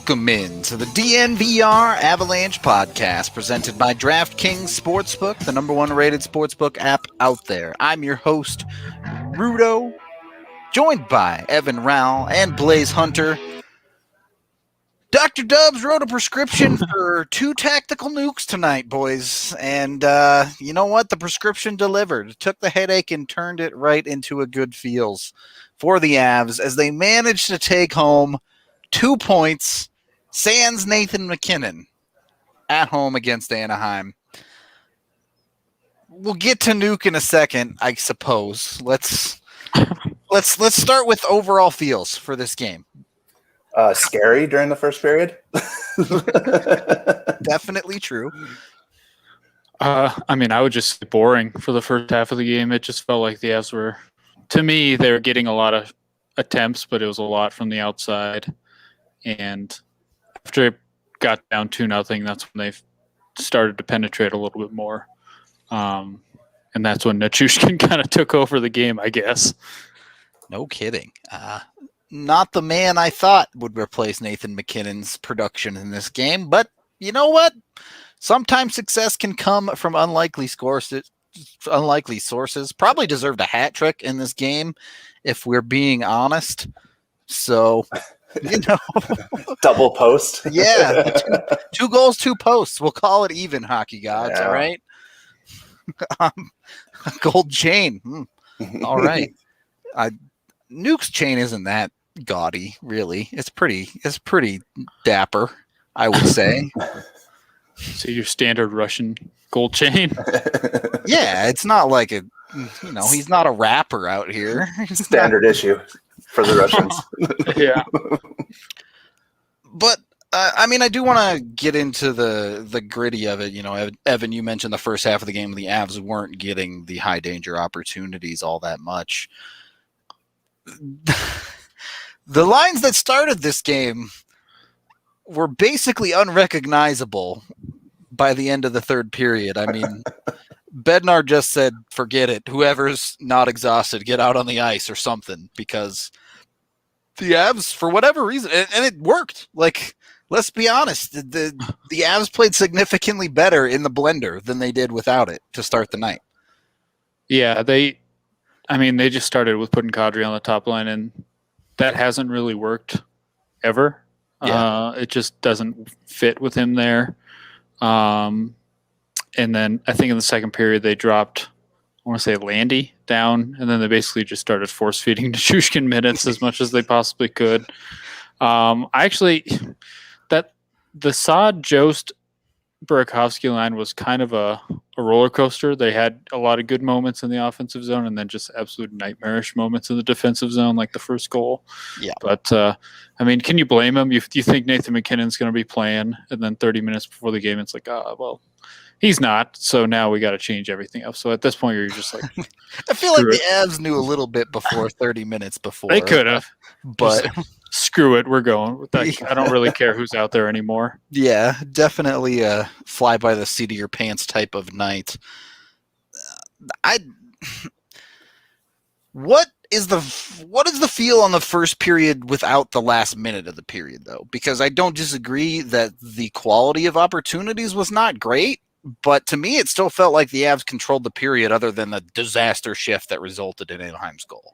Welcome in to the DNVR Avalanche podcast presented by DraftKings Sportsbook, the number one rated sportsbook app out there. I'm your host, Rudolph, joined by Evan Rawal and Blais Hunter. Dr. Dubs wrote a prescription for 2 tactical nukes tonight, boys. And you know what? The prescription delivered. It took the headache and turned it right into a good feels for the Avs as they managed to take home 2 points, sans Nathan MacKinnon, at home against Anaheim. We'll get to nuke in a second, I suppose. Let's start with overall feels for this game. Scary during the first period. Definitely true. I would just say boring for the first half of the game. It just felt like the Avs were, to me, they were getting a lot of attempts, but it was a lot from the outside. And after it got down 2-0, that's when they started to penetrate a little bit more. And that's when Nichushkin kind of took over the game, I guess. No kidding. Not the man I thought would replace Nathan MacKinnon's production in this game, but you know what? Sometimes success can come from unlikely sources. Probably deserved a hat trick in this game, if we're being honest. So, you know, double post. Yeah, two goals, 2 posts. We'll call it even, hockey gods. Yeah. All right. Gold chain. All right. Nuke's chain isn't that gaudy, really. It's pretty dapper, I would say. So your standard Russian gold chain? Yeah, it's not like he's not a rapper out here. Standard issue for the Russians. Yeah. But I do want to get into the gritty of it. You know, Evan, you mentioned the first half of the game the Avs weren't getting the high danger opportunities all that much. The lines that started this game were basically unrecognizable by the end of the third period. I mean, Bednar just said, forget it. Whoever's not exhausted, get out on the ice or something, because the Avs, for whatever reason, and it worked. Like, let's be honest, the Avs played significantly better in the blender than they did without it to start the night. Yeah, they just started with putting Kadri on the top line, and that hasn't really worked ever. Yeah. It just doesn't fit with him there. And then I think in the second period they dropped, I want to say Landy down, and then they basically just started force-feeding Nichushkin minutes as much as they possibly could. The Saad, Jost, Burakovsky line was kind of a roller coaster. They had a lot of good moments in the offensive zone and then just absolute nightmarish moments in the defensive zone, like the first goal. Yeah. But, can you blame him? You think Nathan MacKinnon's going to be playing, and then 30 minutes before the game, it's like, he's not. So now we got to change everything up. So at this point, you're just like, I feel like the Avs knew a little bit before 30 minutes before. They could have. But screw it, we're going with that. I don't really care who's out there anymore. Yeah, definitely a fly by the seat of your pants type of night. What is the feel on the first period without the last minute of the period, though? Because I don't disagree that the quality of opportunities was not great, but to me it still felt like the Avs controlled the period other than the disaster shift that resulted in Anaheim's goal.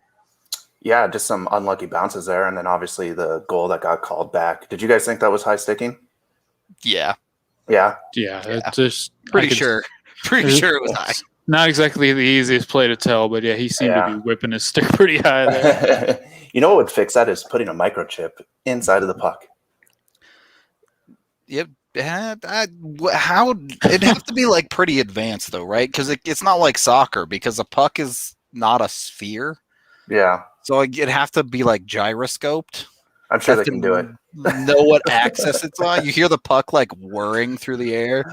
Yeah, just some unlucky bounces there, and then obviously the goal that got called back. Did you guys think that was high sticking? Yeah. Yeah. It's just pretty sure it was high. Not exactly the easiest play to tell, but yeah, he seemed to be whipping his stick pretty high there. You know what would fix that is putting a microchip inside of the puck. Yep. How it'd have to be like pretty advanced though, right? Because it's not like soccer, because a puck is not a sphere. Yeah. So it'd have to be like gyroscoped. I'm sure they can do it. Know what axis it's on. You hear the puck like whirring through the air.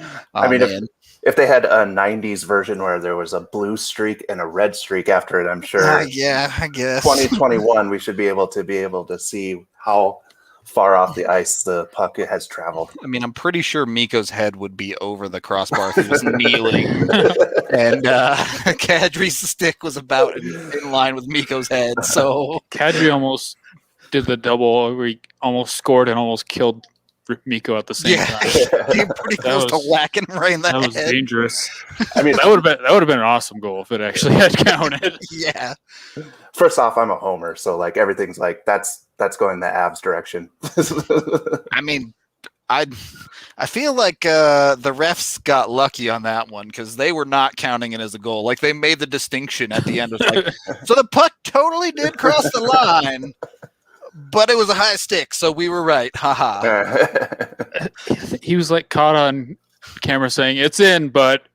If they had a 90s version where there was a blue streak and a red streak after it, I'm sure. Yeah, I guess 2021 we should be able to see how far off the ice the puck has traveled. I mean, I'm pretty sure Mikko's head would be over the crossbar if he was kneeling, and Kadri's stick was about in line with Mikko's head. So Kadri almost did the double where he almost scored and almost killed Mikko at the same time. You're pretty close to whacking him right in the head. That was dangerous. I mean, that would have been an awesome goal if it actually had counted. Yeah. First off, I'm a homer, so like everything's like that's going the Avs direction. I mean, I feel like the refs got lucky on that one because they were not counting it as a goal. Like they made the distinction at the end. It was like, so the puck totally did cross the line, but it was a high stick, so we were right. Haha. He was like caught on camera saying it's in, but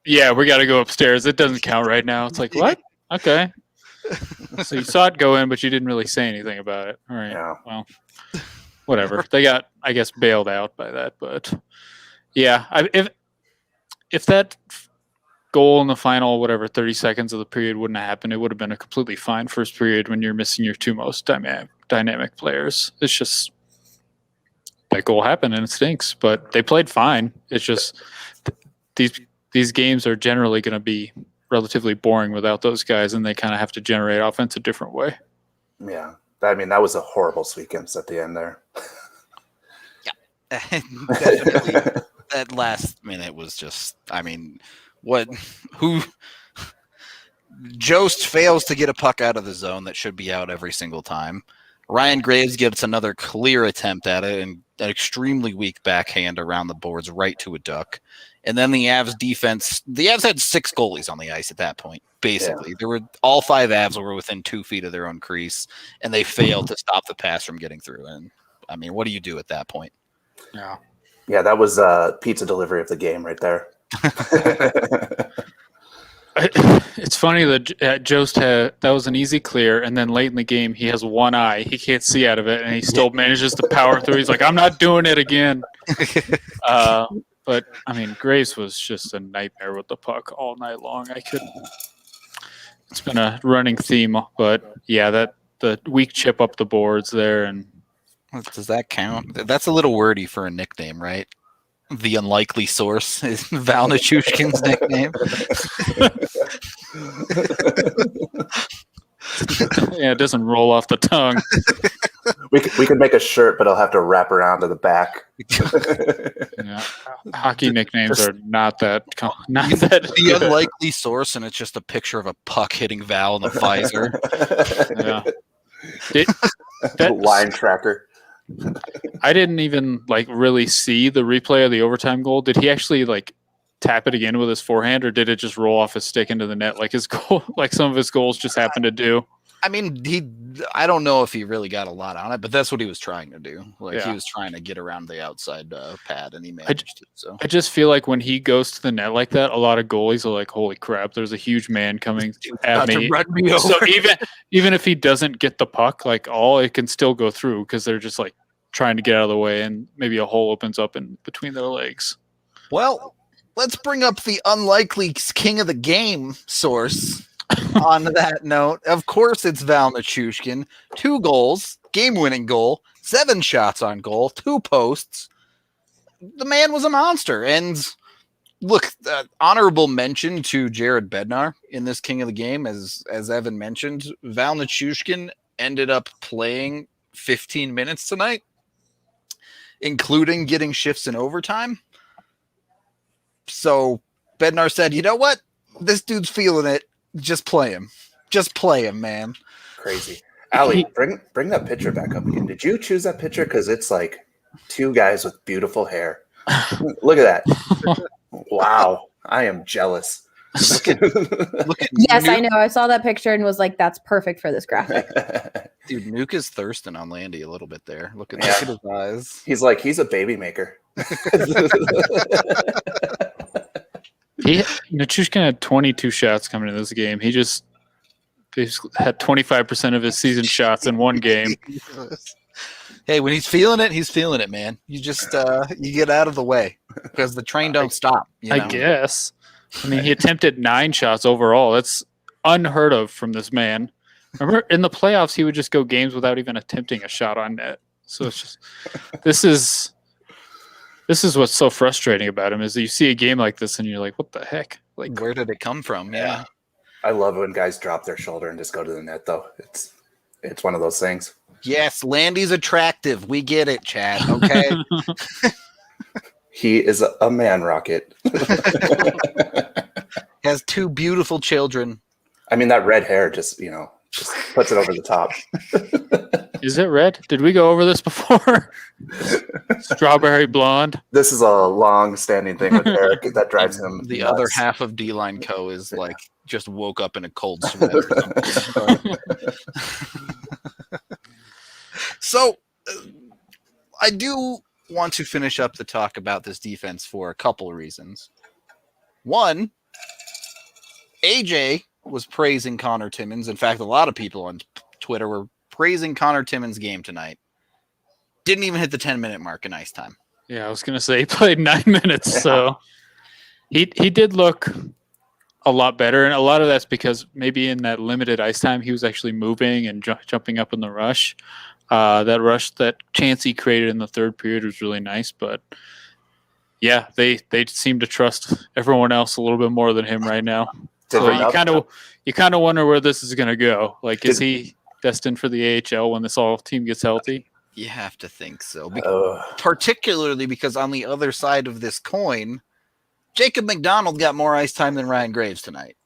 yeah, we got to go upstairs. It doesn't count right now. It's like, what? Okay. So you saw it go in, but you didn't really say anything about it. All right. Yeah. Well, whatever. They got, I guess, bailed out by that. But yeah, if that goal in the final, 30 seconds of the period wouldn't have happened, it would have been a completely fine first period when you're missing your two most dynamic players. It's just that goal happened and it stinks, but they played fine. It's just these games are generally going to be relatively boring without those guys, and they kind of have to generate offense a different way. Yeah. I mean, that was a horrible Sweekums at the end there. Yeah. Definitely. That last minute was just, I mean, Jost fails to get a puck out of the zone that should be out every single time. Ryan Graves gets another clear attempt at it and an extremely weak backhand around the boards right to a Duck. And then the Avs defense, the Avs had 6 goalies on the ice at that point, basically. Yeah. There were all 5 Avs were within 2 feet of their own crease, and they failed to stop the pass from getting through. And, I mean, what do you do at that point? Yeah. Yeah, that was pizza delivery of the game right there. It's funny that Jost that was an easy clear, and then late in the game he has one eye, he can't see out of it, and he still manages to power through. He's like, I'm not doing it again. But I mean, Graves was just a nightmare with the puck all night long. It's been a running theme, but yeah, the weak chip up the boards there. And does that count? That's a little wordy for a nickname, right? The unlikely source is Val Nichushkin's nickname. Yeah, it doesn't roll off the tongue. We can make a shirt, but I'll have to wrap around to the back. Yeah. Hockey nicknames are not that. The unlikely source, and it's just a picture of a puck hitting Val in the visor. Yeah. Line tracker. I didn't even really see the replay of the overtime goal. Did he actually tap it again with his forehand, or did it just roll off his stick into the net like his goal, like some of his goals just happened to do? I mean, I don't know if he really got a lot on it, but that's what he was trying to do. He was trying to get around the outside pad, and he managed to. So I just feel like when he goes to the net like that, a lot of goalies are like, "Holy crap! There's a huge man coming at me." To run me over. So even if he doesn't get the puck, it can still go through because they're just trying to get out of the way, and maybe a hole opens up in between their legs. Well, let's bring up the unlikely king of the game source. On that note, of course, it's Val Nichushkin. 2 goals, game-winning goal, 7 shots on goal, 2 posts. The man was a monster. And look, honorable mention to Jared Bednar in this king of the game. As Evan mentioned, Val Nichushkin ended up playing 15 minutes tonight, including getting shifts in overtime. So Bednar said, you know what? This dude's feeling it. Just play him. Just play him, man. Crazy. Allie, bring that picture back up again. Did you choose that picture? Because it's 2 guys with beautiful hair. Look at that. Wow. I am jealous. Look at yes, I know. I saw that picture and was like, that's perfect for this graphic. Dude, Nuke is thirsting on Landy a little bit there. Look at his eyes. He's a baby maker. Nichushkin had 22 shots coming into this game. He just had 25% of his season shots in one game. Hey, when he's feeling it, man. You just you get out of the way because the train don't stop. I guess. I mean, he attempted 9 shots overall. That's unheard of from this man. Remember, in the playoffs, he would just go games without even attempting a shot on net. So it's just This is what's so frustrating about him is that you see a game like this and you're like, what the heck? Where did it come from? Yeah. I love when guys drop their shoulder and just go to the net, though. It's one of those things. Yes, Landy's attractive. We get it, Chad. Okay. He is a man rocket. Has 2 beautiful children. I mean, that red hair just puts it over the top. Is it red? Did we go over this before? Strawberry blonde. This is a long-standing thing with Eric that drives him The nuts. other half of D-Line Co. is like just woke up in a cold sweat or something. So I do want to finish up the talk about this defense for a couple of reasons. One, AJ was praising Connor Timmins. In fact, a lot of people on Twitter were praising Connor Timmins' game tonight. Didn't even hit the 10-minute mark in ice time. Yeah, I was going to say he played 9 minutes, so he did look a lot better, and a lot of that's because maybe in that limited ice time he was actually moving and jumping up in the rush. That chance he created in the third period was really nice, but yeah, they seem to trust everyone else a little bit more than him right now. So you kind of wonder where this is going to go. Like, is he destined for the AHL when this all team gets healthy? You have to think so, particularly because on the other side of this coin, Jacob McDonald got more ice time than Ryan Graves tonight.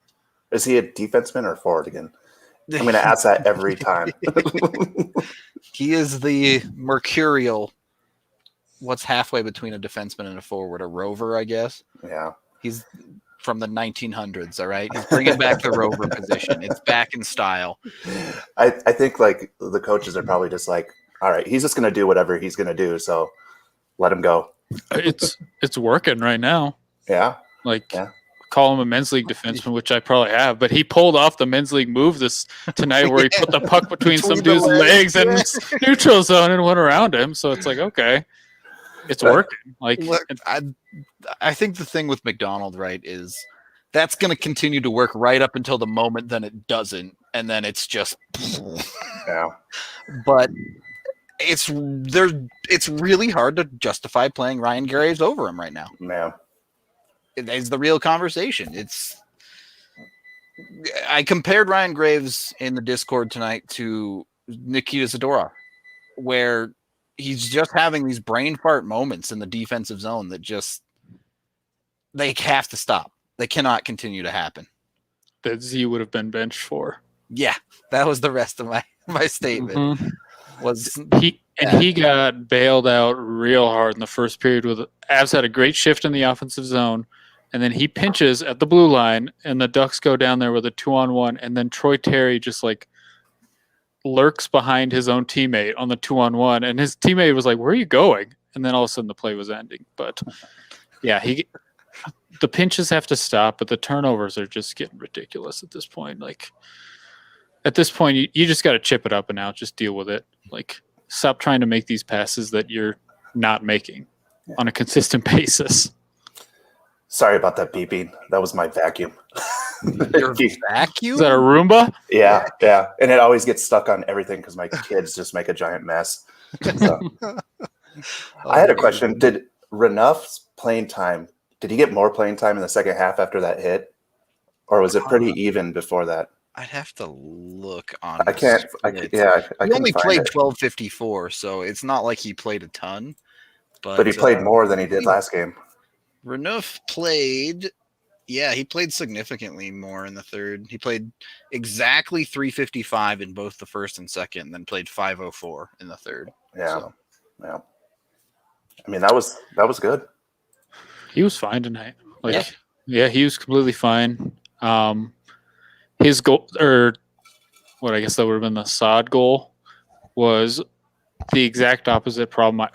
Is he a defenseman or forward again? I'm going to ask that every time. He is the mercurial. What's halfway between a defenseman and a forward? A rover, I guess. Yeah. He's from the 1900s, all right? He's bringing back the rover position. It's back in style. I think, like, the coaches are probably just like, all right, he's just going to do whatever he's going to do, so let him go. It's working right now. Yeah. Like, call him a men's league defenseman, which I probably have, but he pulled off the men's league move tonight where he put the puck between some dude's legs and neutral zone and went around him. So it's like, okay, it's working. Like, look, I think the thing with McDonald, right, is that's going to continue to work right up until the moment then it doesn't, and then it's just But it's really hard to justify playing Ryan Graves over him right now. Yeah. It's the real conversation. I compared Ryan Graves in the Discord tonight to Nikita Zadorov, where he's just having these brain fart moments in the defensive zone that they have to stop. They cannot continue to happen. That Z would have been benched for. Yeah, that was the rest of my statement. Mm-hmm. Was he got bailed out real hard in the first period. Avs had a great shift in the offensive zone, and then he pinches at the blue line, and the Ducks go down there with a 2-on-1, and then Troy Terry just like lurks behind his own teammate on the 2-on-1, and his teammate was like, "Where are you going?" And then all of a sudden the play was ending. But yeah, the pinches have to stop, but the turnovers are just getting ridiculous at this point. Like, at this point, you just got to chip it up and out, just deal with it. Like, stop trying to make these passes that you're not making on a consistent basis. Sorry about that beeping. That was my vacuum. your vacuum? Is that a Roomba? Yeah. And it always gets stuck on everything because my kids just make a giant mess. So. I had a question. Did Renouf's playing time, did he get more playing time in the second half after that hit? Or was it pretty even before that? I'd have to look on. I can't. He only played 12:54, so it's not like he played a ton. But he played more than he did last game. Renouf played. Yeah, he played significantly more in the third. He played exactly 3:55 in both the first and second, and then played 5:04 in the third. Yeah, so. Yeah. I mean, that was good. He was fine tonight. Yeah, he was completely fine. His goal, or what I guess that would have been the Saad goal, was the exact opposite problem.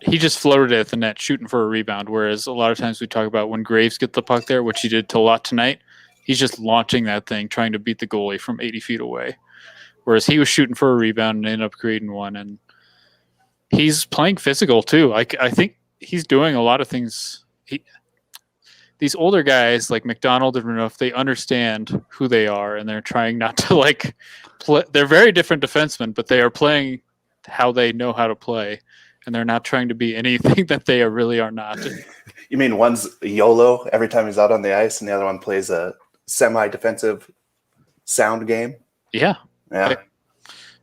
He just floated it at the net, shooting for a rebound. Whereas a lot of times we talk about when Graves gets the puck there, which he did to a lot tonight, he's just launching that thing, trying to beat the goalie from 80 feet away. Whereas he was shooting for a rebound and ended up creating one. And he's playing physical too. I think he's doing a lot of things. These older guys like McDonald and Renouf, they understand who they are, and they're trying not to play. They're very different defensemen, but they are playing how they know how to play, and they're not trying to be anything that they really are not. You mean one's YOLO every time he's out on the ice, and the other one plays a semi-defensive sound game? Yeah,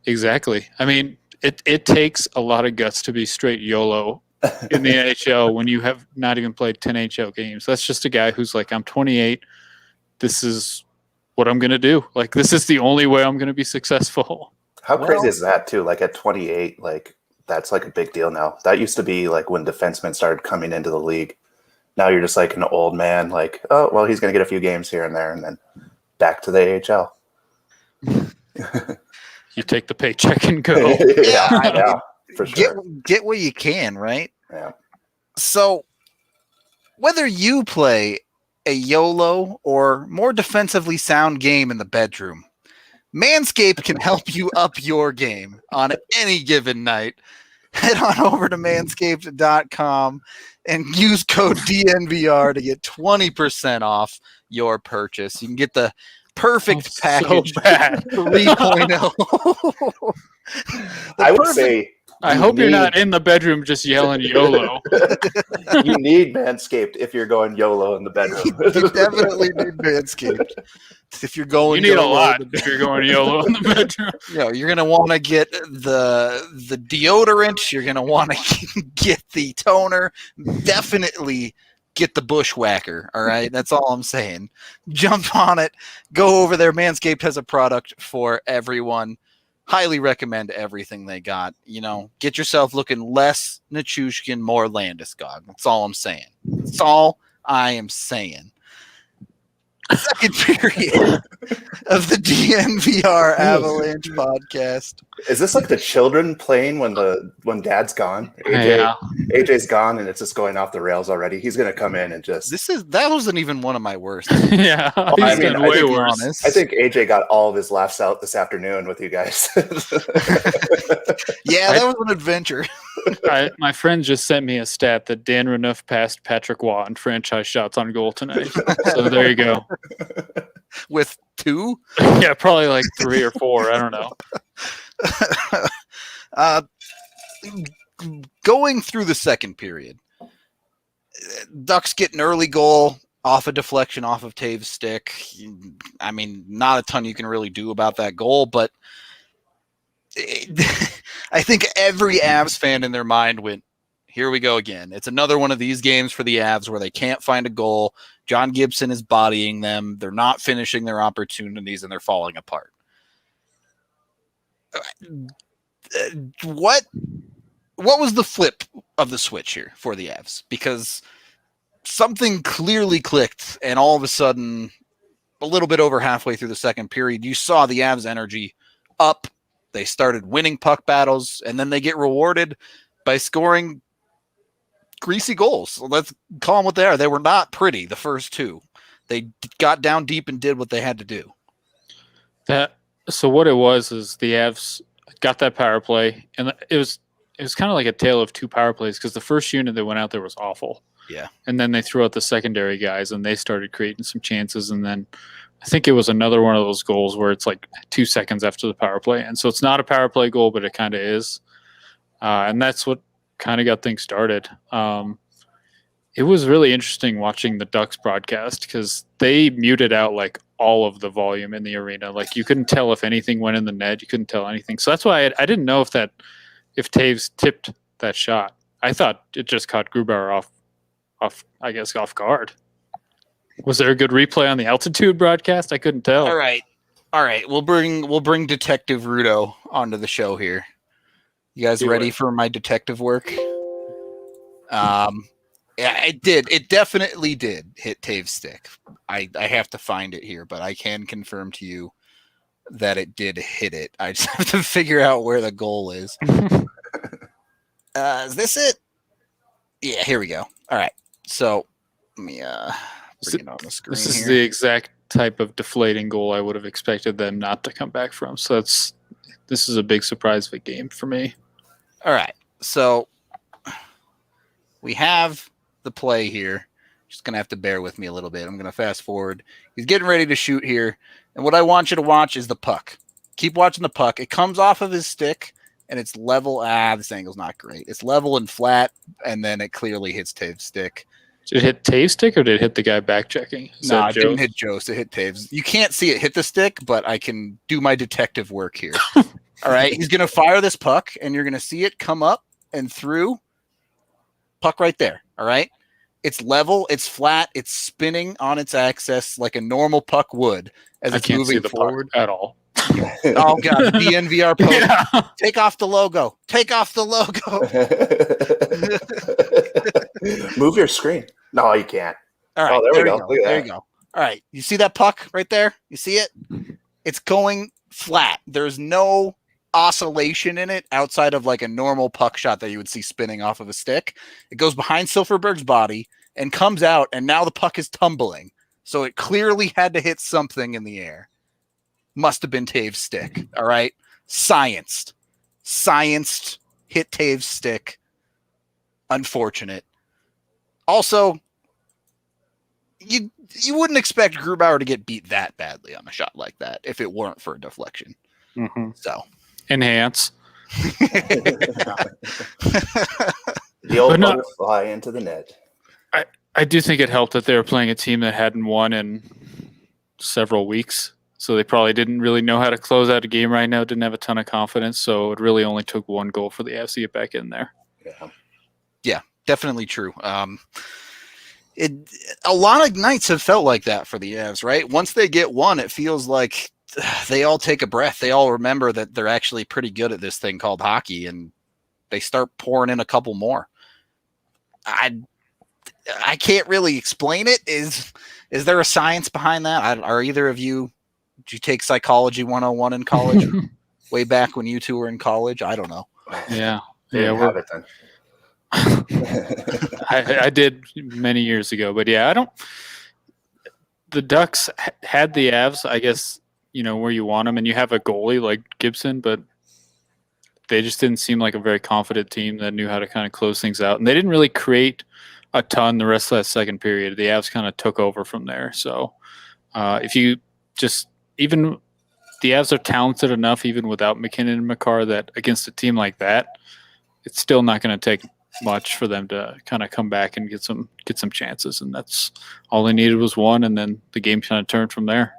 exactly. I mean, it takes a lot of guts to be straight YOLO in the NHL when you have not even played 10 NHL games. That's just a guy who's like, I'm 28. This is what I'm going to do. Like, this is the only way I'm going to be successful. How crazy is that too? Like at 28, like that's like a big deal now. That used to be like when defensemen started coming into the league. Now you're just like an old man, like, oh, well, he's going to get a few games here and there, and then back to the AHL. You take the paycheck and go. Yeah, for sure. Get what you can, right? Yeah. So whether you play a YOLO or more defensively sound game in the bedroom, Manscaped can help you up your game on any given night. Head on over to manscaped.com and use code DNVR to get 20% off your purchase. You can get the perfect package So bad. 3.0. I would say I hope you're not in the bedroom just yelling YOLO. you need Manscaped if you're going YOLO in the bedroom. You definitely need Manscaped. If you're going, You need a YOLO lot in the if you're going YOLO in the bedroom. you're gonna want to get the deodorant. You're gonna want to get the toner. Definitely get the bushwhacker. All right, that's all I'm saying. Jump on it. Go over there. Manscaped has a product for everyone. Highly recommend everything they got. You know, get yourself looking less Nichushkin, more Landeskog. That's all I'm saying. That's all I am saying. Second period of the DNVR Avalanche podcast. Is this like the children playing when Dad's gone? AJ's gone and it's just going off the rails already. He's gonna come in and just. That wasn't even one of my worst. Yeah, I mean, way worse. Honest. I think AJ got all of his laughs out this afternoon with you guys. Yeah, that was an adventure. My friend just sent me a stat that Dan Renouf passed Patrick Waugh in franchise shots on goal tonight. So there you go. With 2? Yeah, probably like 3 or 4. I don't know. Going through the second period, Ducks get an early goal off a deflection off of Taves' stick. I mean, not a ton you can really do about that goal, but I think every Avs fan in their mind went, here we go again. It's another one of these games for the Avs where they can't find a goal. John Gibson is bodying them. They're not finishing their opportunities, and they're falling apart. What was the flip of the switch here for the Avs? Because something clearly clicked, and all of a sudden, a little bit over halfway through the second period, you saw the Avs' energy up. They started winning puck battles, and then they get rewarded by scoring greasy goals. So let's call them what they are. They were not pretty, the first 2. They got down deep and did what they had to do. So what it was is the Avs got that power play, and it was kind of like a tale of 2 power plays because the first unit that went out there was awful. Yeah. And then they threw out the secondary guys, and they started creating some chances, and then I think it was another one of those goals where it's like 2 seconds after the power play. And so it's not a power play goal, but it kind of is. And that's what kind of got things started. It was really interesting watching the Ducks broadcast because they muted out like all of the volume in the arena. Like you couldn't tell if anything went in the net. You couldn't tell anything. So that's why I didn't know if Taves tipped that shot. I thought it just caught Grubauer off guard. Was there a good replay on the altitude broadcast? I couldn't tell. All right. We'll bring Detective Rudo onto the show here. You guys ready for my detective work? Yeah, it did. It definitely did hit Taves' stick. I have to find it here, but I can confirm to you that it did hit it. I just have to figure out where the goal is. Is this it? Yeah, here we go. All right. So let me bring it on the screen. This is the exact type of deflating goal I would have expected them not to come back from. So this is a big surprise of a game for me. All right. So we have the play here. Just going to have to bear with me a little bit. I'm going to fast forward. He's getting ready to shoot here. And what I want you to watch is the puck. Keep watching the puck. It comes off of his stick, and it's level. This angle's not great. It's level and flat, and then it clearly hits Taves' stick. Did it hit Taves' stick, or did it hit the guy back checking? No, it didn't hit Joe's. It hit Taves'. You can't see it hit the stick, but I can do my detective work here. All right. He's going to fire this puck, and you're going to see it come up and through. Puck right there. All right. It's level. It's flat. It's spinning on its axis like a normal puck would as I it's can't moving see the forward. puck at all. Oh, God. The DNVR post. Yeah. Take off the logo. Take off the logo. Move your screen. No, you can't. All right. Oh, there we you go. Look at There that. you go. All right. You see that puck right there? You see it? It's going flat. There's no oscillation in it outside of like a normal puck shot that you would see spinning off of a stick. It goes behind Silfverberg's body and comes out, and now the puck is tumbling. So it clearly had to hit something in the air. Must have been Taves' stick. All right. Scienced. Hit Taves' stick. Unfortunate. Also, you wouldn't expect Grubauer to get beat that badly on a shot like that if it weren't for a deflection. Mm-hmm. So Enhance. The old butterfly into the net. I do think it helped that they were playing a team that hadn't won in several weeks. So they probably didn't really know how to close out a game right now, didn't have a ton of confidence. So it really only took one goal for the Avs to get back in there. Yeah. Definitely true. A lot of nights have felt like that for the Avs, right? Once they get one, it feels like they all take a breath. They all remember that they're actually pretty good at this thing called hockey, and they start pouring in a couple more. I can't really explain it. Is there a science behind that? Are either of you, did you take psychology 101 in college? Way back when you two were in college? I don't know. Yeah. Have it then. I did many years ago, but yeah, the Ducks had the Avs, I guess, where you want them, and you have a goalie like Gibson, but they just didn't seem like a very confident team that knew how to kind of close things out. And they didn't really create a ton the rest of that second period. The Avs kind of took over from there. So if you just, even the Avs are talented enough, even without MacKinnon and Makar, that against a team like that, it's still not going to take much for them to kind of come back and get some chances. And that's all they needed was one. And then the game kind of turned from there.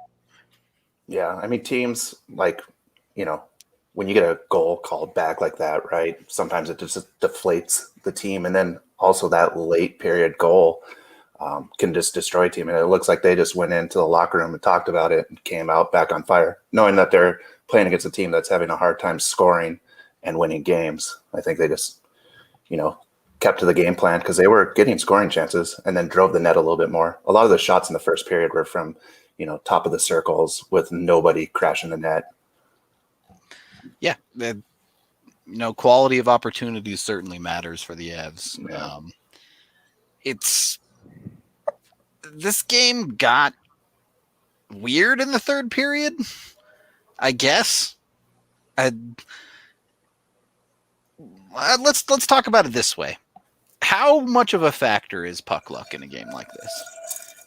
Yeah. I mean, teams like, when you get a goal called back like that, right? Sometimes it just deflates the team. And then also that late period goal can just destroy a team. And it looks like they just went into the locker room and talked about it and came out back on fire, knowing that they're playing against a team that's having a hard time scoring and winning games. I think they just, kept to the game plan because they were getting scoring chances and then drove the net a little bit more. A lot of the shots in the first period were from, top of the circles with nobody crashing the net. Yeah. Quality of opportunities certainly matters for the Avs. Yeah. This game got weird in the third period, I guess. Let's talk about it this way. How much of a factor is puck luck in a game like this?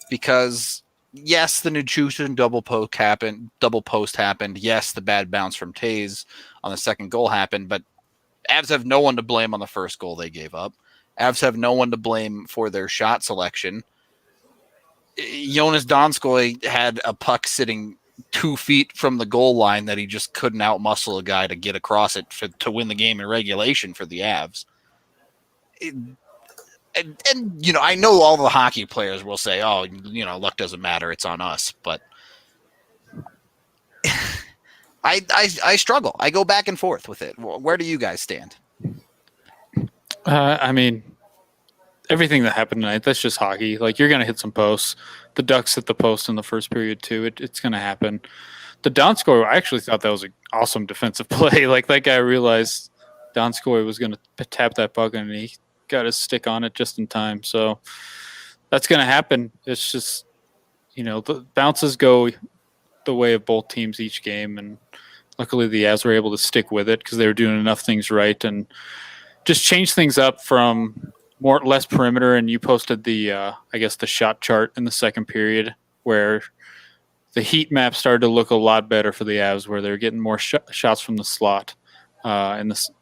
Because yes, the Nichushkin double post happened. Yes, the bad bounce from Taves on the second goal happened, but Avs have no one to blame on the first goal they gave up. Avs have no one to blame for their shot selection. Jonas Donskoy had a puck sitting 2 feet from the goal line that he just couldn't outmuscle a guy to get across it to win the game in regulation for the Avs. And I know all the hockey players will say, oh, luck doesn't matter. It's on us. But I struggle. I go back and forth with it. Where do you guys stand? I mean, everything that happened tonight, that's just hockey. Like, you're going to hit some posts. The Ducks hit the post in the first period, too. It's going to happen. The Donskoy, I actually thought that was an awesome defensive play. Like, that guy realized Donskoy was going to tap that puck, and he got his stick on it just in time. So that's going to happen. It's just, the bounces go the way of both teams each game, and luckily the Avs were able to stick with it because they were doing enough things right and just change things up from less perimeter. And you posted the the shot chart in the second period where the heat map started to look a lot better for the Avs, where they're getting more shots from the slot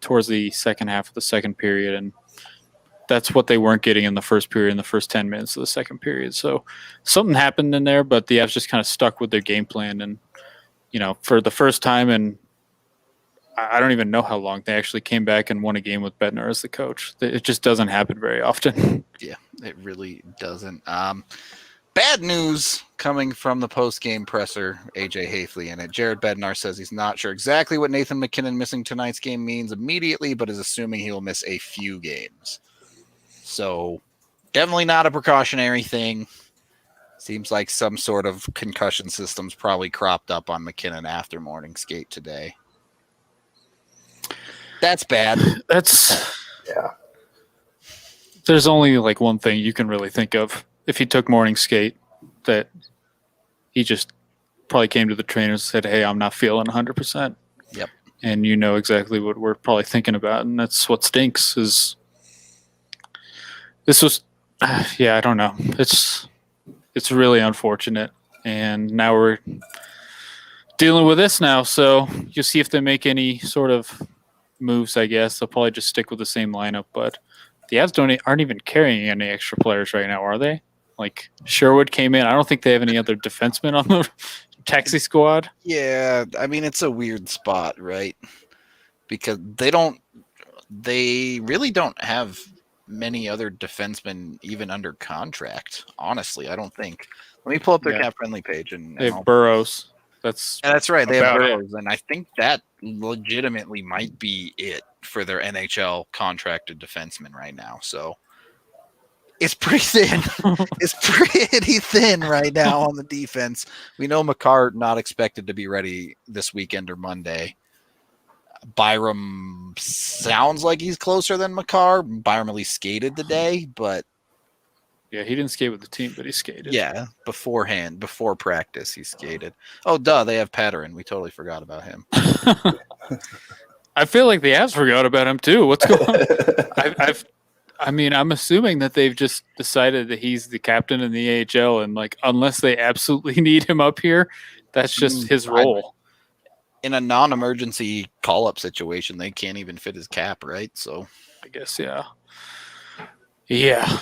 towards the second half of the second period, and that's what they weren't getting in the first period, in the first 10 minutes of the second period. So something happened in there, but the Avs just kind of stuck with their game plan. And, for the first time in, I don't even know how long they actually came back and won a game with Bednar as the coach. It just doesn't happen very often. Yeah, it really doesn't. Bad news coming from the post-game presser, AJ Haefele in it. Jared Bednar says he's not sure exactly what Nathan MacKinnon missing tonight's game means immediately, but is assuming he will miss a few games. So definitely not a precautionary thing. Seems like some sort of concussion system's probably cropped up on MacKinnon after morning skate today. That's bad. Yeah. There's only like one thing you can really think of. If he took morning skate, that he just probably came to the trainer and said, "Hey, I'm not feeling 100%." Yep. And you know exactly what we're probably thinking about, and that's what stinks. Is this was, I don't know. It's really unfortunate, and now we're dealing with this now. So you'll see if they make any sort of moves. I guess they'll probably just stick with the same lineup, but the Avs aren't even carrying any extra players right now, are they? Like Sherwood came in. I don't think they have any other defensemen on the taxi squad. Yeah, I mean, it's a weird spot, right? Because they really don't have many other defensemen even under contract. Honestly, I don't think. Let me pull up their cap friendly page They have Burrows. That's right. They have about Burrows, and I think that legitimately might be it for their NHL contracted defenseman right now. So it's pretty thin. It's pretty thin right now on the defense. We know Makar not expected to be ready this weekend or Monday. Byram sounds like he's closer than Makar. Byram at least skated today, but yeah, he didn't skate with the team, but he skated. Yeah, before practice, he skated. Oh, duh, they have Patterin. We totally forgot about him. I feel like the Avs forgot about him too. What's going on? I'm assuming that they've just decided that he's the captain in the AHL, and like unless they absolutely need him up here, that's just his role. In a non-emergency call-up situation, they can't even fit his cap, right? So I guess, yeah.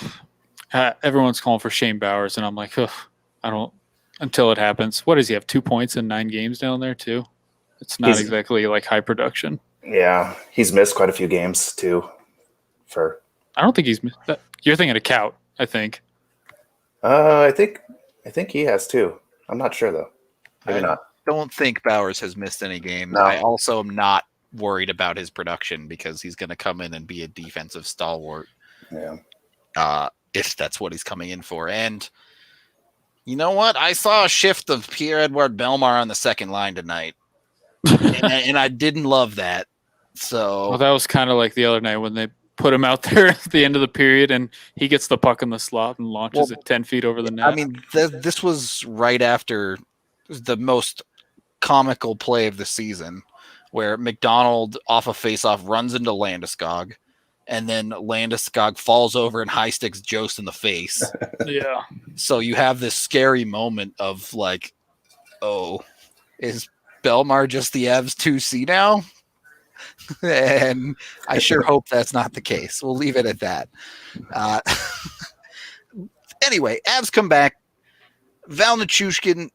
Everyone's calling for Shane Bowers, and I'm like, ugh, I don't until it happens. What does he have? 2 points in 9 games down there too? It's not exactly like high production. Yeah, he's missed quite a few games too. I don't think he's missed. You're thinking of Kaut, I think. I think he has too. I'm not sure though. Maybe not. Don't think Bowers has missed any games. No. I also am not worried about his production because he's going to come in and be a defensive stalwart. Yeah. If that's what he's coming in for. And you know what? I saw a shift of Pierre-Edouard Bellemare on the second line tonight. and I didn't love that. So that was kind of like the other night when they put him out there at the end of the period and he gets the puck in the slot and launches it 10 feet over the net. I mean, this was right after the most comical play of the season where McDonald off a faceoff runs into Landeskog, and then Landeskog falls over and high sticks Jost in the face. Yeah. So you have this scary moment of like, oh, is Bellemare just the Avs 2C now? And I sure hope that's not the case. We'll leave it at that. Anyway, Avs come back. Val Nichushkin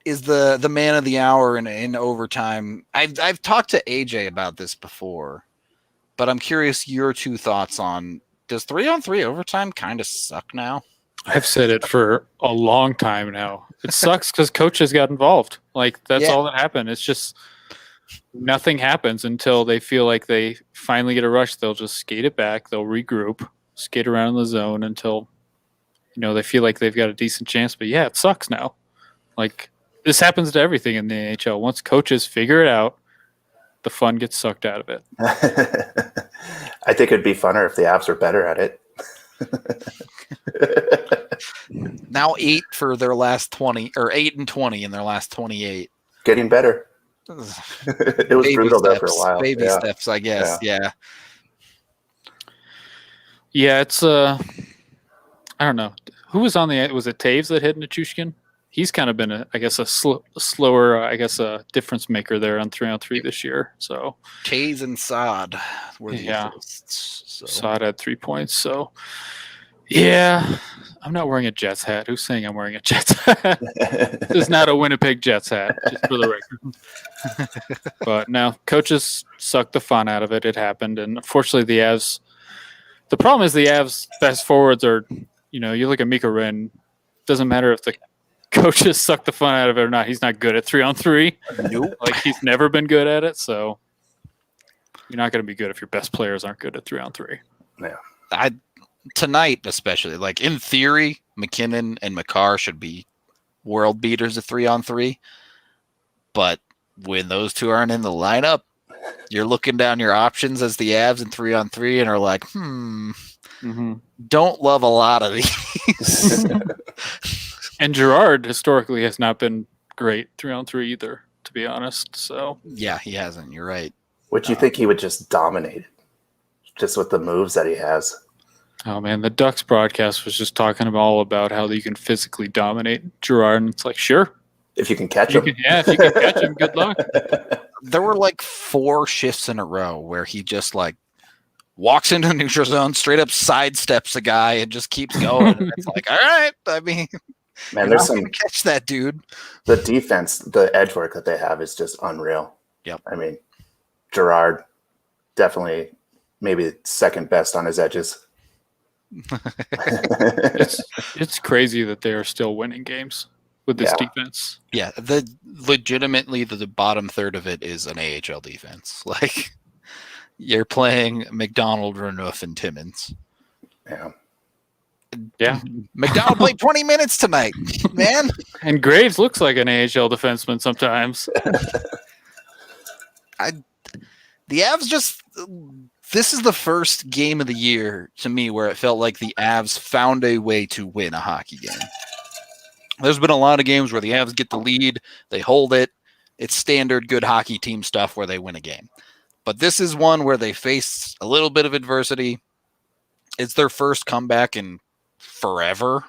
is the man of the hour in overtime. I've talked to AJ about this before, but I'm curious your two thoughts on, does 3-on-3 overtime kind of suck now? I've said it for a long time now. It sucks because coaches got involved. Like that's all that happened. It's just nothing happens until they feel like they finally get a rush. They'll just skate it back. They'll regroup, skate around in the zone until they feel like they've got a decent chance. But yeah, it sucks now. Like this happens to everything in the NHL. Once coaches figure it out, the fun gets sucked out of it. I think it'd be funner if the Avs were better at it. Now 8 for their last 20, or 8-20 in their last 28. Getting better. It was brutal there for a while. Baby steps, I guess. Yeah. Yeah, it's I don't know. Who was on the? Was it Taves that hit Nichushkin? He's kind of been a slower, a difference maker there on 3-on-3 this year. So Taves and Saad were the assists. So. Saad had 3 points. So yeah, I'm not wearing a Jets hat. Who's saying I'm wearing a Jets hat? This is not a Winnipeg Jets hat, just for the record. But no, coaches sucked the fun out of it. It happened. And unfortunately, the problem is the Avs' best forwards are, you look at Mikko Ren, doesn't matter if the coaches suck the fun out of it or not. He's not good at 3-on-3. Nope. Like, he's never been good at it. So you're not going to be good if your best players aren't good at 3-on-3. Yeah. Tonight, especially, like in theory, MacKinnon and Makar should be world beaters at 3-on-3. But when those two aren't in the lineup, you're looking down your options as the Avs in 3-on-3 and are like, don't love a lot of these. And Gerard historically has not been great 3-on-3 either, to be honest. So yeah, he hasn't. You're right. Would you think he would just dominate it, just with the moves that he has? Oh man, the Ducks broadcast was just talking all about how you can physically dominate Gerard, and it's like, sure, if you can catch him. If you can catch him, good luck. There were like 4 shifts in a row where he just like walks into the neutral zone, straight up sidesteps a guy, and just keeps going. And it's like, all right, I mean, man, there's some catch that dude. The defense, the edge work that they have is just unreal. Yep. I mean, Gerard definitely maybe second best on his edges. It's crazy that they are still winning games with this defense. Yeah, legitimately the bottom third of it is an AHL defense. Like, you're playing McDonald, Rudolph, and Timmins. Yeah. McDonald played 20 minutes tonight, man. And Graves looks like an AHL defenseman sometimes. The Avs just... This is the first game of the year to me where it felt like the Avs found a way to win a hockey game. There's been a lot of games where the Avs get the lead, they hold it. It's standard good hockey team stuff where they win a game. But this is one where they face a little bit of adversity. It's their first comeback in forever.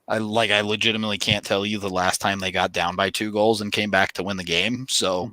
I legitimately can't tell you the last time they got down by 2 goals and came back to win the game. So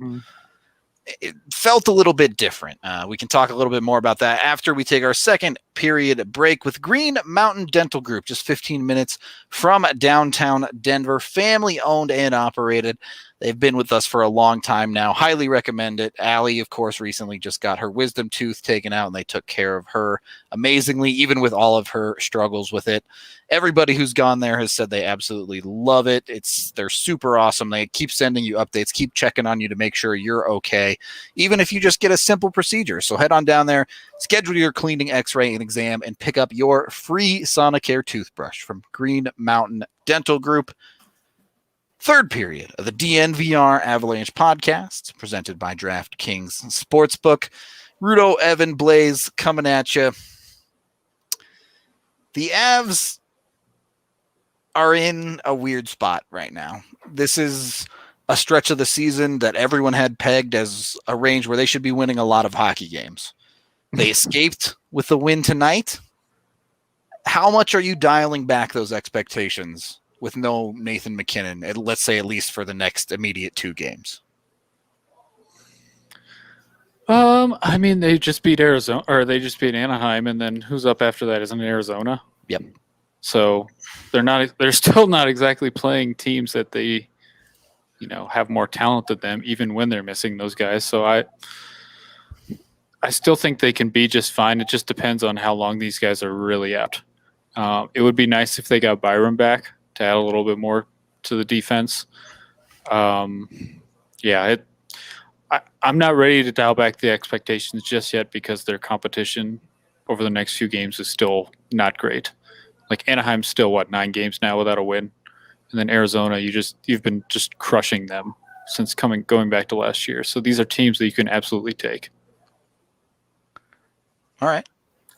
it felt a little bit different. We can talk a little bit more about that after we take our second period break with Green Mountain Dental Group, just 15 minutes from downtown Denver, family owned and operated. They've been with us for a long time now. Highly recommend it. Allie, of course, recently just got her wisdom tooth taken out, and they took care of her amazingly, even with all of her struggles with it. Everybody who's gone there has said they absolutely love it. They're super awesome. They keep sending you updates, keep checking on you to make sure you're okay, even if you just get a simple procedure. So head on down there, schedule your cleaning, x-ray, and exam, and pick up your free Sonicare toothbrush from Green Mountain Dental Group. Third period of the DNVR Avalanche podcast, presented by DraftKings Sportsbook. Rudolph, Evan, Blais coming at you. The Avs are in a weird spot right now. This is a stretch of the season that everyone had pegged as a range where they should be winning a lot of hockey games. They escaped with the win tonight. How much are you dialing back those expectations with no Nathan MacKinnon, let's say at least for the next immediate 2 games? I mean, they just beat Arizona, or they just beat Anaheim, and then who's up after that? Isn't it Arizona? Yep. So they're still not exactly playing teams that they, have more talent than them, even when they're missing those guys. So I still think they can be just fine. It just depends on how long these guys are really out. It would be nice if they got Byram back to add a little bit more to the defense. I'm not ready to dial back the expectations just yet because their competition over the next few games is still not great. Like Anaheim's still 9 games now without a win, and then Arizona, you've been just crushing them since going back to last year. So these are teams that you can absolutely take. All right.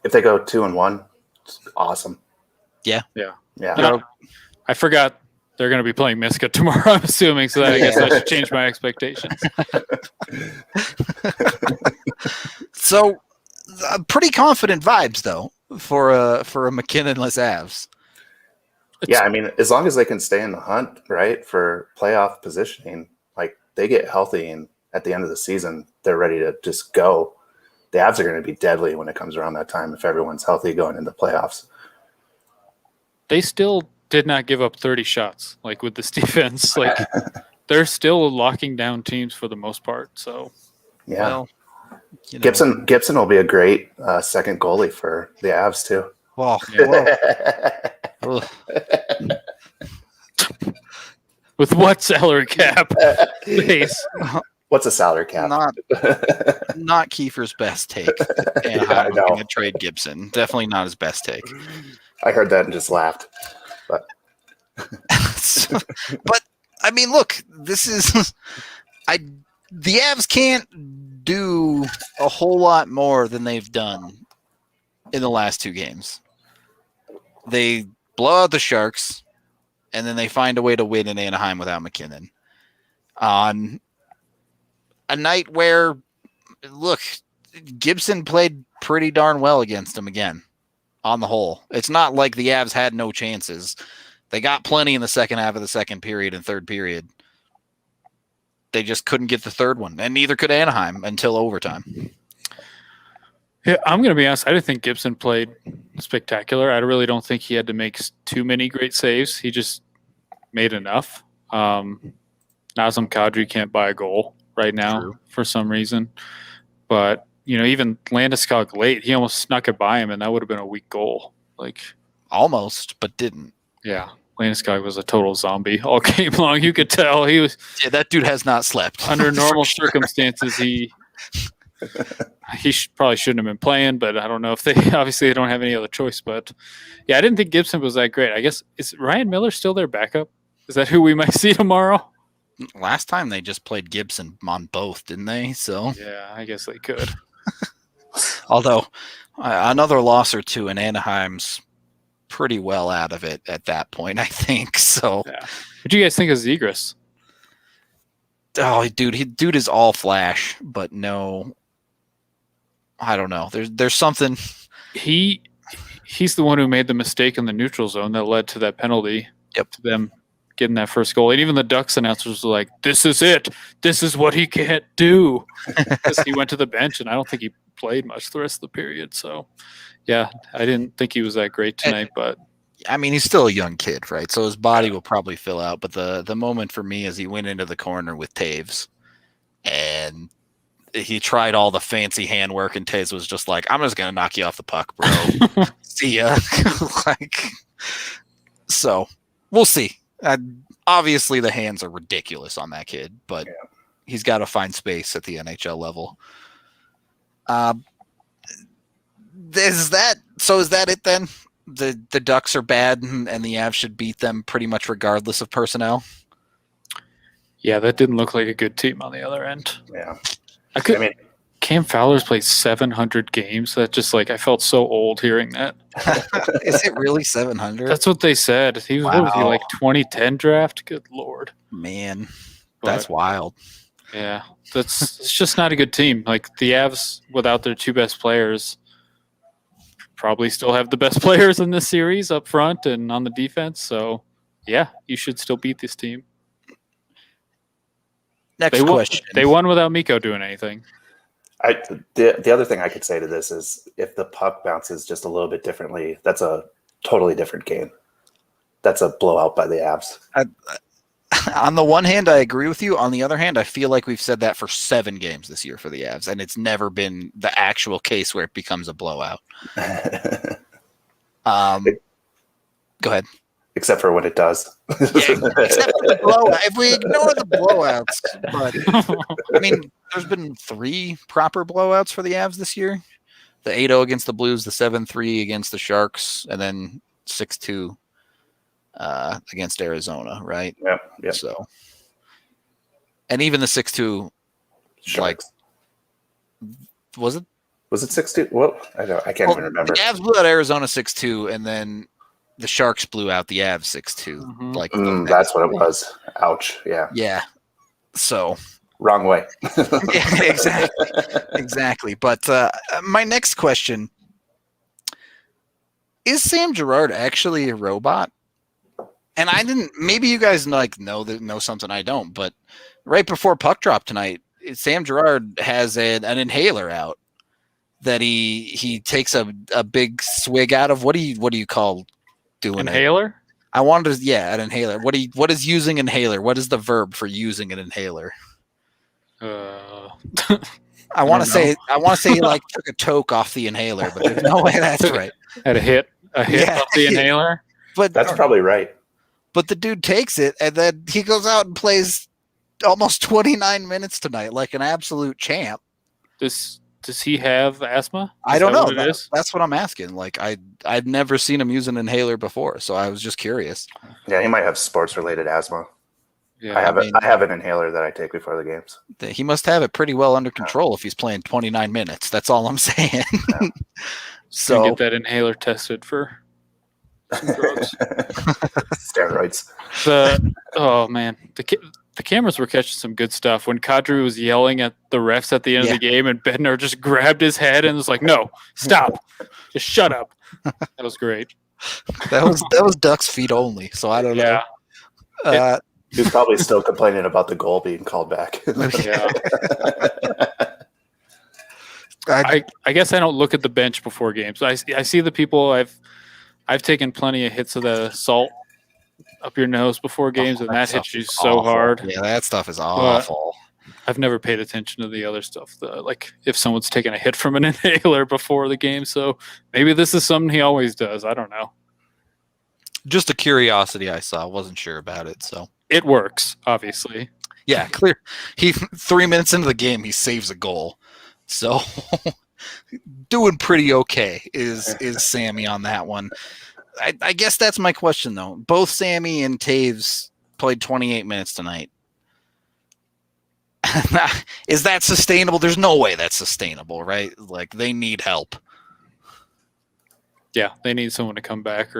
If they go 2-1, it's awesome. Yeah. I forgot they're going to be playing Miska tomorrow, I'm assuming, so I guess I should change my expectations. So, pretty confident vibes, though, for a MacKinnon-less Avs. Yeah, I mean, as long as they can stay in the hunt, right, for playoff positioning, like they get healthy and at the end of the season, they're ready to just go. The Avs are going to be deadly when it comes around that time if everyone's healthy going into playoffs. they still did not give up 30 shots, like with this defense. Like they're still locking down teams for the most part. So, Yeah. Well, you know, Gibson will be a great second goalie for the Avs too. well, ugh. with what salary cap base? What's a salary cap? Not Kiefer's best take. Yeah, I know. Going to trade Gibson. Definitely not his best take. I heard that and just laughed. But but I mean, look, this is the Avs can't do a whole lot more than they've done in the last two games. They blow out the Sharks, and then they find a way to win in Anaheim without MacKinnon. On a night where, look, Gibson played pretty darn well against them again, on the whole. It's not like the Avs had no chances. They got plenty in the second half of the second period and third period. They just couldn't get the third one, and neither could Anaheim until overtime. Yeah, I'm going to be honest. I didn't think Gibson played spectacular. I really don't think he had to make too many great saves. He just made enough. Nazem Kadri can't buy a goal right now for some reason. But, even Landeskog late, he almost snuck it by him, and that would have been a weak goal. Almost, but didn't. Yeah. Landeskog was a total zombie all game long. You could tell he was. Yeah, that dude has not slept. Under normal circumstances, he probably shouldn't have been playing, but I don't know if they don't have any other choice. But yeah, I didn't think Gibson was that great. I guess, is Ryan Miller still their backup? Is that who we might see tomorrow? Last time they just played Gibson on both, didn't they? So yeah, I guess they could. Although another loss or two, and Anaheim's pretty well out of it at that point, I think. So, yeah. What do you guys think of Zegras? Oh, dude is all flash, but no, I don't know. There's something. He's the one who made the mistake in the neutral zone that led to that penalty. Yep. To them getting that first goal, and even the Ducks announcers were like, "This is it. This is what he can't do." Because he went to the bench, and I don't think he played much the rest of the period. So, yeah, I didn't think he was that great tonight. But I mean, he's still a young kid, right? So his body will probably fill out. But the moment for me is he went into the corner with Taves, and he tried all the fancy handwork, and Taves was just like, "I'm just gonna knock you off the puck, bro. See ya." So we'll see. Obviously, the hands are ridiculous on that kid, but he's got to find space at the NHL level. Is that it then? The Ducks are bad, and the Avs should beat them pretty much regardless of personnel? Yeah, that didn't look like a good team on the other end. Yeah. Cam Fowler's played 700 games. That just I felt so old hearing that. Is it really 700? That's what they said. He was, what was he, 2010 draft? Good Lord. Man, that's wild. Yeah, it's just not a good team. The Avs, without their two best players, probably still have the best players in this series up front and on the defense. So, yeah, you should still beat this team. Next question. They won without Mikko doing anything. The other thing I could say to this is if the puck bounces just a little bit differently, that's a totally different game. That's a blowout by the Avs. On the one hand, I agree with you. On the other hand, I feel like we've said that for 7 games this year for the Avs, and it's never been the actual case where it becomes a blowout. Go ahead. Except for when it does. Except for the blowout. If we ignore the blowouts, but I mean, there's been 3 proper blowouts for the Avs this year. The 8-0 against the Blues, the 7-3 against the Sharks, and then 6-2 against Arizona, right? Yep. So, and even the 6-2, Sharks. Was it 6-2? Well, I can't even remember. The Avs blew out Arizona 6-2, and then the Sharks blew out the Avs 6-2. Mm-hmm. That's what it was. Ouch. Yeah. Yeah. So wrong way. Yeah, exactly. But my next question is: Sam Girard actually a robot? And I didn't. Maybe you guys know something I don't. But right before puck drop tonight, Sam Girard has an inhaler out that he takes a big swig out of. What do you call doing Inhaler? I wanted to, an inhaler. What is using inhaler? What is the verb for using an inhaler? I want to say he like took a toke off the inhaler, but there's no way that's right. Had a hit off the inhaler. But That's probably right. But the dude takes it, and then he goes out and plays almost 29 minutes tonight, like an absolute champ. Does he have asthma? I don't know. That's what I'm asking. Like I'd never seen him use an inhaler before, so I was just curious. Yeah, he might have sports-related asthma. Yeah, I have an inhaler that I take before the games. He must have it pretty well under control if he's playing 29 minutes. That's all I'm saying. Yeah. So get that inhaler tested for some drugs. Steroids. The cameras were catching some good stuff when Kadri was yelling at the refs at the end of the game, and Bednar just grabbed his head and was like, "No, stop, just shut up." That was great. That was Ducks feet only. So I don't know. He's probably still complaining about the goal being called back. Yeah. I guess I don't look at the bench before games. I see the people. I've taken plenty of hits of the salt up your nose before games, and that hits you so hard. Yeah, that stuff is awful. I've never paid attention to the other stuff, like if someone's taken a hit from an inhaler before the game. So maybe this is something he always does. I don't know. Just a curiosity I saw. Wasn't sure about it, so. It works, obviously. Yeah, clear. 3 minutes into the game, he saves a goal. So doing pretty okay is Sammy on that one. I guess that's my question, though. Both Sammy and Taves played 28 minutes tonight. Is that sustainable? There's no way that's sustainable, right? Like, they need help. Yeah, they need someone to come back.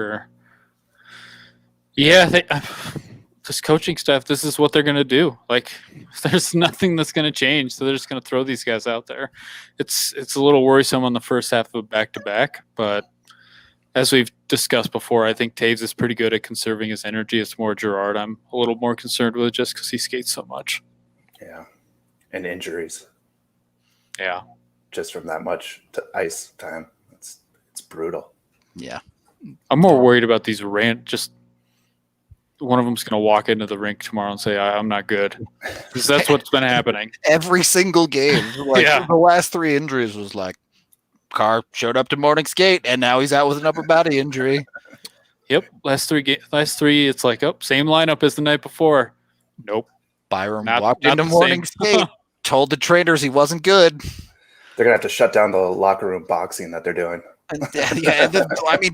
This coaching staff, this is what they're going to do. Like, there's nothing that's going to change, so they're just going to throw these guys out there. It's a little worrisome on the first half of a back-to-back, but as we've discussed before, I think Taves is pretty good at conserving his energy. It's more Gerard I'm a little more concerned with just because he skates so much. Yeah, and injuries. Yeah. Just from that much ice time. It's brutal. Yeah. I'm more worried about these just one of them's going to walk into the rink tomorrow and say, I'm not good. Because that's what's been happening. Every single game. The last 3 injuries was like, Carr showed up to morning skate, and now he's out with an upper body injury. Yep. Last three, it's like, same lineup as the night before. Nope. Byram walked into morning skate, told the trainers he wasn't good. They're going to have to shut down the locker room boxing that they're doing.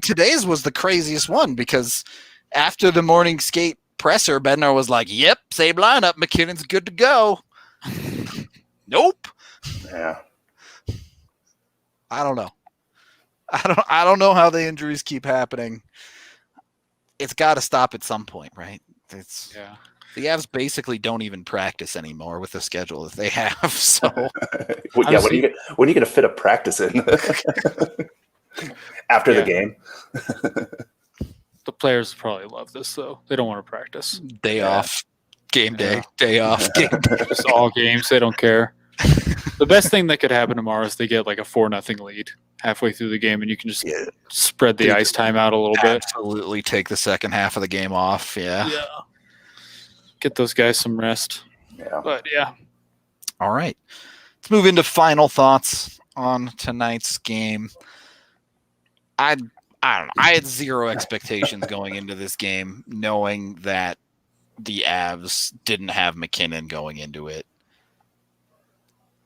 Today's was the craziest one because after the morning skate presser, Bednar was like, "Yep, same lineup. MacKinnon's good to go." Nope. Yeah. I don't know. I don't know how the injuries keep happening. It's got to stop at some point, right? The Avs basically don't even practice anymore with the schedule that they have. So, when are you going to fit a practice in after the game? The players probably love this, though. They don't want to practice. Day off, game day, day off, game day. Just all games. They don't care. The best thing that could happen tomorrow is they get like a 4-0 lead halfway through the game, and you can just spread the ice time out a little bit. Absolutely take the second half of the game off. Yeah. Get those guys some rest. Yeah. But yeah. All right. Let's move into final thoughts on tonight's game. I don't know. I had zero expectations going into this game, knowing that the Avs didn't have MacKinnon going into it.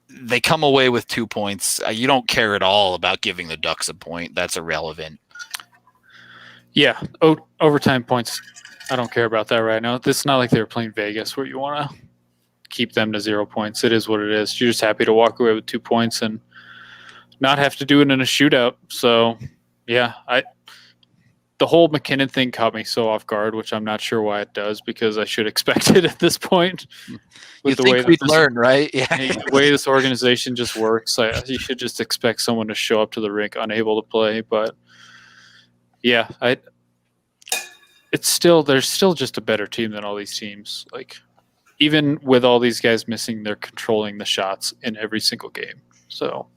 They come away with 2 points. You don't care at all about giving the Ducks a point. That's irrelevant. Yeah. Overtime points. I don't care about that right now. It's not like they were playing Vegas where you want to keep them to 0 points. It is what it is. You're just happy to walk away with 2 points and not have to do it in a shootout. So, yeah, the whole MacKinnon thing caught me so off guard, which I'm not sure why it does, because I should expect it at this point. You think we'd learn, right? Yeah. The way this organization just works, you should just expect someone to show up to the rink unable to play. But yeah, there's still just a better team than all these teams. Like, even with all these guys missing, they're controlling the shots in every single game. So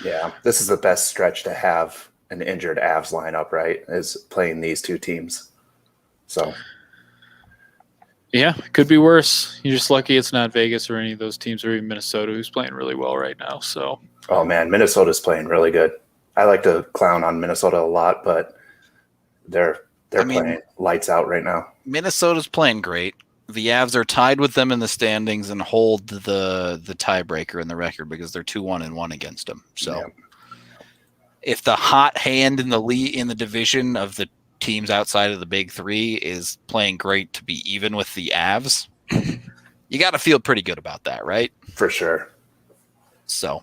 yeah, this is the best stretch to have an injured Avs lineup, right? Is playing these two teams. So Yeah, could be worse. You're just lucky it's not Vegas or any of those teams, or even Minnesota, who's playing really well right now. So, oh man, Minnesota's playing really good. I like to clown on Minnesota a lot, but they're playing lights out right now. Minnesota's playing great. The Avs are tied with them in the standings and hold the tiebreaker in the record because they're 2-1-1 against them. So, if the hot hand in the division of the teams outside of the big three is playing great to be even with the Avs, you got to feel pretty good about that, right? For sure. So,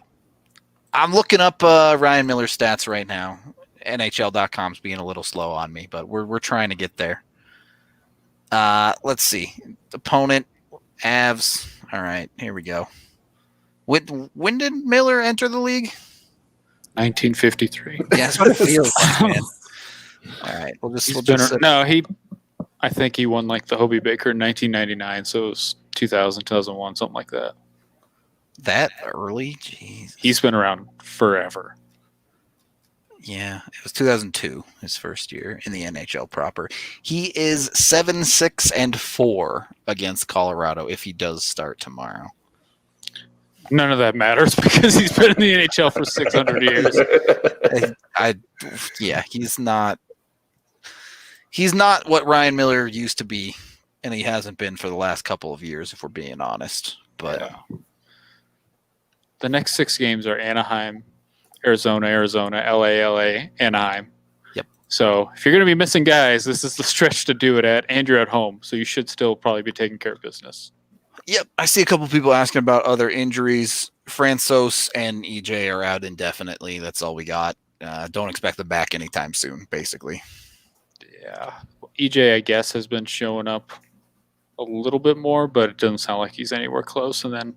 I'm looking up Ryan Miller's stats right now. NHL.com's being a little slow on me, but we're trying to get there. Let's see. Opponent, Avs. All right, here we go. When did Miller enter the league? 1953. Yeah, that's what it feels like, man. All right, I think he won like the Hobie Baker in 1999, so it was 2000, 2001, something like that. That early? Jeez. He's been around forever. Yeah, it was 2002, his first year in the NHL proper. He is 7-6-4 against Colorado if he does start tomorrow. None of that matters because he's been in the NHL for 600 years. He's not what Ryan Miller used to be, and he hasn't been for the last couple of years, if we're being honest. But the next 6 games are Anaheim, Arizona, LA, Anaheim. Yep. So if you're going to be missing guys, this is the stretch to do it at, and you're at home, so you should still probably be taking care of business. Yep, I see a couple people asking about other injuries. Francouz and EJ are out indefinitely. That's all we got. Don't expect them back anytime soon, basically. Yeah. EJ, I guess, has been showing up a little bit more, but it doesn't sound like he's anywhere close. And then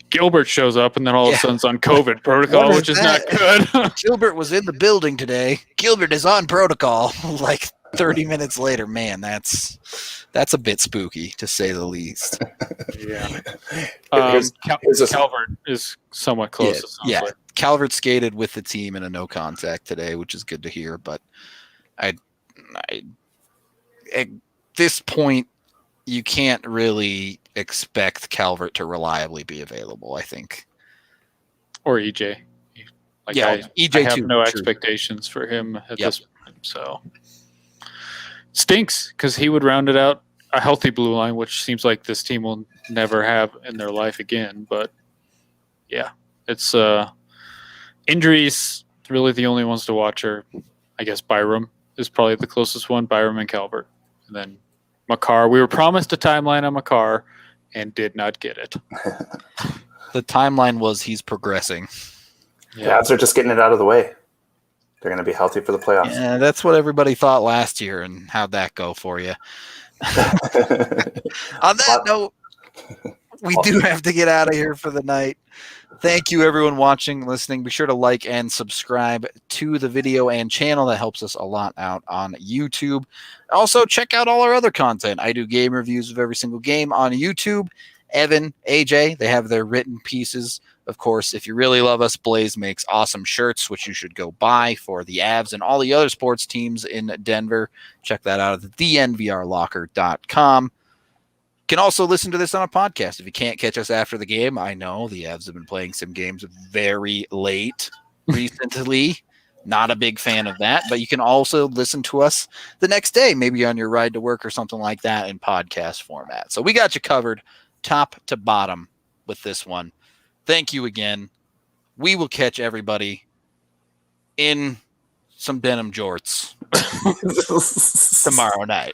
Gilbert shows up, and then all of a sudden it's on COVID protocol, which is not good. Gilbert was in the building today. Gilbert is on protocol like 30 minutes later. Man, that's a bit spooky, to say the least. Yeah. Calvert is somewhat close. Yeah. Calvert skated with the team in a no contact today, which is good to hear. But I at this point, you can't really expect Calvert to reliably be available, I think. Or EJ. EJ I have too. No True. expectations for him at this point. So stinks because he would round it out a healthy blue line, which seems like this team will never have in their life again. But yeah, it's injuries. Really, the only ones to watch are, I guess, Byram is probably the closest one. Byram and Calvert, and then Makar. We were promised a timeline on Makar and did not get it. The timeline was he's progressing. Yeah, Avs are just getting it out of the way. They're going to be healthy for the playoffs. Yeah, that's what everybody thought last year, and how'd that go for you? On that note, we do have to get out of here for the night. Thank you, everyone watching, listening. Be sure to like and subscribe to the video and channel. That helps us a lot out on YouTube. Also, check out all our other content. I do game reviews of every single game on YouTube. Evan, AJ, they have their written pieces. Of course, if you really love us, Blais makes awesome shirts, which you should go buy for the Avs and all the other sports teams in Denver. Check that out at DNVRLocker.com. Can also listen to this on a podcast if you can't catch us after the game. I know the Avs have been playing some games very late recently. Not a big fan of that, but you can also listen to us the next day, maybe on your ride to work or something like that in podcast format. So we got you covered top to bottom with this one. Thank you again. We will catch everybody in some denim jorts tomorrow night.